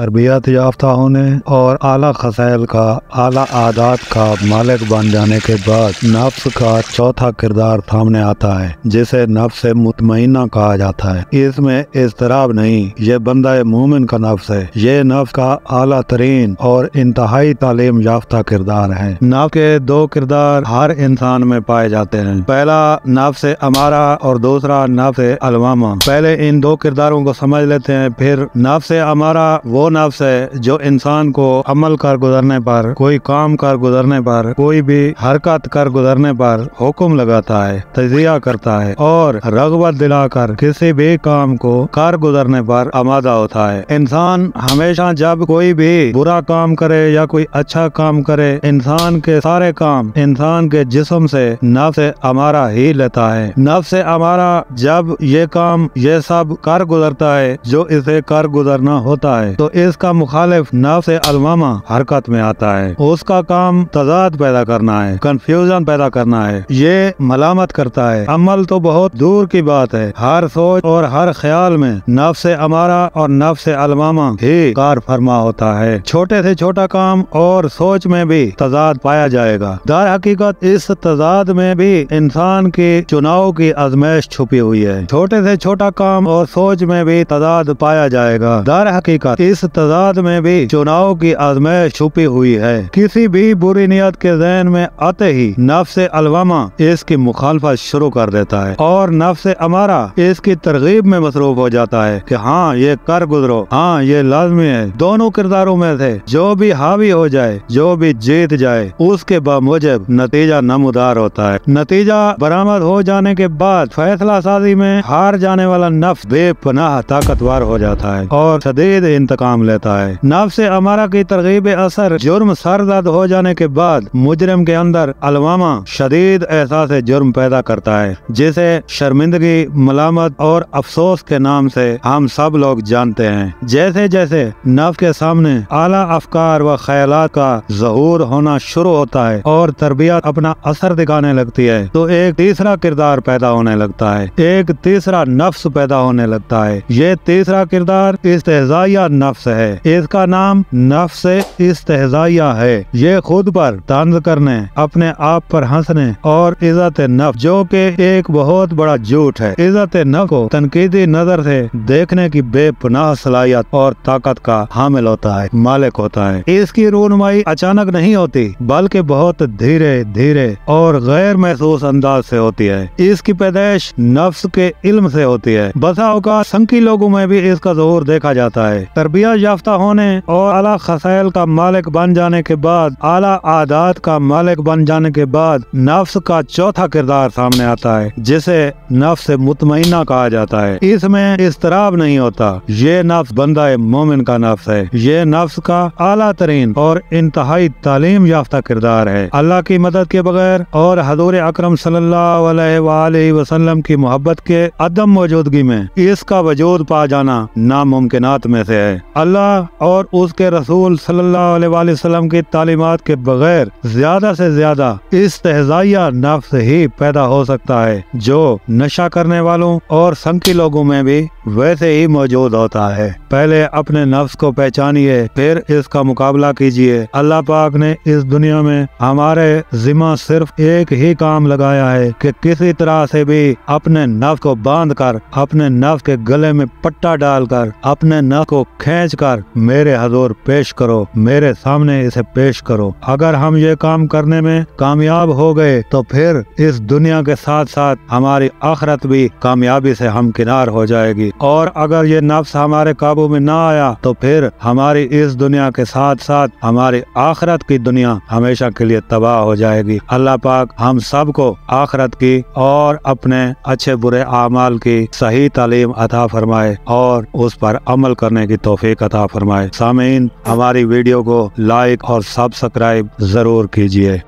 तरबियत याफ्ता होने और आला खसैल का आला आदात का मालिक बन जाने के बाद नफ्स का चौथा किरदार सामने आता है, जिसे नफ्स मुतमइन्ना कहा जाता है। इसमें इज़्तिराब नहीं, ये बंदा मोमिन का नफ्स है। ये नफ्स का आला तरीन और इंतहाई तालीम याफ्ता किरदार है। नफ्स के दो किरदार हर इंसान में पाए जाते हैं। पहला नफ्स अमारा और दूसरा नफ्स अलवामा। पहले इन दो किरदारों को समझ लेते हैं। फिर नफ्स अमारा वो नफ्स है जो इंसान को अमल कर गुजरने पर, कोई काम कर गुजरने पर, कोई भी हरकत कर गुजरने पर हुक्म लगाता है, तजिया करता है और रग़बत दिलाकर किसी भी काम को कर गुजरने पर आमादा होता है। इंसान हमेशा जब कोई भी बुरा काम करे या कोई अच्छा काम करे, इंसान के सारे काम इंसान के जिस्म से नफ्स अमारा ही लेता है। नफ्स अमारा जब ये काम ये सब कर गुजरता है जो इसे कर गुजरना होता है, तो इसका मुखालिफ नफ्स अलवामा हरकत में आता है। उसका काम तजाद पैदा करना है, कंफ्यूजन पैदा करना है, ये मलामत करता है। अमल तो बहुत दूर की बात है, हर सोच और हर ख्याल में नफ्स अमारा और नफ्स अलवामा ही कार फरमा होता है। छोटे से छोटा काम और सोच में भी तजाद पाया जाएगा। दर हकीकत इस तजाद में भी इंसान के चुनाव की आजमाइश छुपी हुई है। छोटे से छोटा काम और सोच में भी तजाद पाया जाएगा। दर हकीकत इस तजाद में भी चुनाव की आजमाइश छुपी हुई है। किसी भी बुरी नियत के ज़हन में आते ही नफ्स अलवामा इसकी मुखालफत शुरू कर देता है और नफ्स अमारा इसकी तरगीब में मसरूफ हो जाता है कि हाँ ये कर गुजरो, हाँ ये लाजमी है। दोनों किरदारों में से जो भी हावी हो जाए, जो भी जीत जाए, उसके बामुजब नतीजा नमूदार होता है। नतीजा बरामद हो जाने के बाद फैसला साजी में हार जाने वाला नफ्स बेपनाह ताकतवर हो जाता है और शदीद इंतकाम लेता है। नफ्स अमारा की तरगीब असर जुर्म सरदर्द हो जाने के बाद मुजरिम के अंदर अलवामा शदीद एहसास जुर्म पैदा करता है, जिसे शर्मिंदगी, मलामत और अफसोस के नाम से हम सब लोग जानते हैं। जैसे जैसे नफ्स के सामने आला अफकार व ख्यालात का ज़हूर होना शुरू होता है और तरबियत अपना असर दिखाने लगती है, तो एक तीसरा किरदार पैदा होने लगता है, एक तीसरा नफ्स पैदा होने लगता है। ये तीसरा किरदार इस्तेहज़ाइया नफ्स है। इसका नाम नफ्स इस्तेहज़ाइया है। ये खुद पर तंज करने, अपने आप पर हंसने और इज़्ज़त नफ्स, जो कि एक बहुत बड़ा झूठ है, इज़्ज़त नफ्स को तनकीदी नजर से देखने की बेपनाह सलाहियत और ताकत का हामिल होता है, मालिक होता है। इसकी रूनुमाई अचानक नहीं होती, बल्कि बहुत धीरे धीरे और गैर महसूस अंदाज से होती है। इसकी पैदाइश नफ्स के इल्म से होती है। बसा औकात संकी लोगों में भी इसका ज़हूर देखा जाता है। तरबियत याफ्ता होने और आला खसैल का मालिक बन जाने के बाद, आला आदात का मालिक बन जाने के बाद नफ्स का चौथा किरदार सामने आता है, जिसे नफ्स मुतमइन्ना कहा जाता है। इसमें इज़्तिराब नहीं होता। ये नफ्स बंदा मोमिन का नफ्स है। ये नफ्स का आला तरीन और इंतहाई तालीम याफ्ता किरदार है। अल्लाह की मदद के बगैर और हज़ूर अकरम सल्लल्लाहु अलैहि वसल्लम की मोहब्बत के अदम मौजूदगी में इसका वजूद पा जाना नामुमकिनात में से है। अल्लाह और उसके रसूल सल्लल्लाहु अलैहि वसल्लम की तालीमात के बगैर ज्यादा से ज्यादा इस्तेहज़ाइया नफ्स ही पैदा हो सकता है, जो नशा करने वालों और संकी लोगों में भी वैसे ही मौजूद होता है। पहले अपने नफ्स को पहचानिए, फिर इसका मुकाबला कीजिए। अल्लाह पाक ने इस दुनिया में हमारे जिम्मा सिर्फ एक ही काम लगाया है कि किसी तरह से भी अपने नफ्स को बांध कर, अपने नफ्स के गले में पट्टा डालकर, अपने नफ्स को खींच कर मेरे हजूर पेश करो, मेरे सामने इसे पेश करो। अगर हम ये काम करने में कामयाब हो गए तो फिर इस दुनिया के साथ साथ हमारी आखिरत भी कामयाबी से हमकिनार हो जाएगी। और अगर ये नफ्स हमारे काबू में ना आया तो फिर हमारी इस दुनिया के साथ साथ हमारी आखिरत की दुनिया हमेशा के लिए तबाह हो जाएगी। अल्लाह पाक हम सब को आखिरत की और अपने अच्छे बुरे आमाल की सही तालीम अता फरमाए और उस पर अमल करने की तौफीक अता फरमाए। सामीन, हमारी वीडियो को लाइक और सब्सक्राइब जरूर कीजिए।